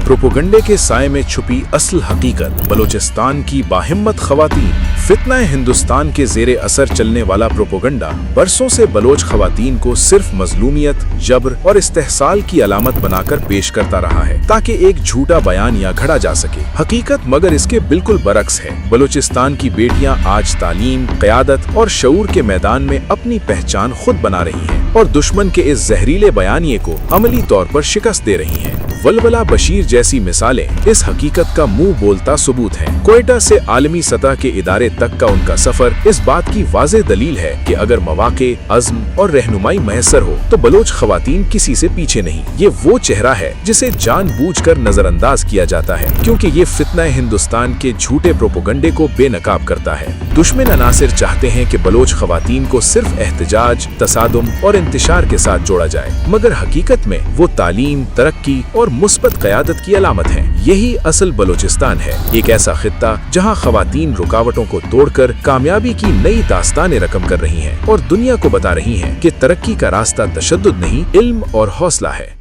प्रोपोगंडे के साए में छुपी असल हकीकत, बलूचिस्तान की बाहिम्मत खवातीन। फितना हिंदुस्तान के ज़ेरे असर चलने वाला प्रोपोगंडा बरसों से बलोच खवातीन को सिर्फ मजलूमियत, जबर और इस्तेहसाल की अलामत बनाकर पेश करता रहा है ताकि एक झूठा बयान या घड़ा जा सके। हकीकत मगर इसके बिल्कुल बरक्स है। बलूचिस्तान की बेटियां आज तालीम, क़यादत और शऊर के मैदान में अपनी पहचान खुद बना रही हैं और दुश्मन के इस जहरीले बयानिए को अमली तौर पर शिकस्त दे रही हैं। वलवला बशीर जैसी मिसालें इस हकीकत का मुंह बोलता सबूत हैं। क्वेटा से आलमी सतह के इदारे तक का उनका सफर इस बात की वाज़ेह दलील है कि अगर मौक़े, अज़्म और रहनुमाई मैसर हो तो बलोच खवातीन किसी से पीछे नहीं। ये वो चेहरा है जिसे जानबूझकर नजरअंदाज किया जाता है क्योंकि ये फितना हिंदुस्तान के झूठे प्रोपोगंडे को बेनकाब करता है। दुश्मन अनासिर चाहते हैं कि बलोच खवातीन को सिर्फ एहतजाज, तसादुम और इंतशार के साथ जोड़ा जाए, मगर हकीकत में वो तालीम, तरक्की और मुस्बत क़यादत की अलामत है। यही असल बलूचिस्तान है, एक ऐसा खित्ता जहाँ खवातीन रुकावटों को तोड़कर कामयाबी की नई दास्तानें रकम कर रही हैं और दुनिया को बता रही हैं कि तरक्की का रास्ता तशद्दुद नहीं, इल्म और हौसला है।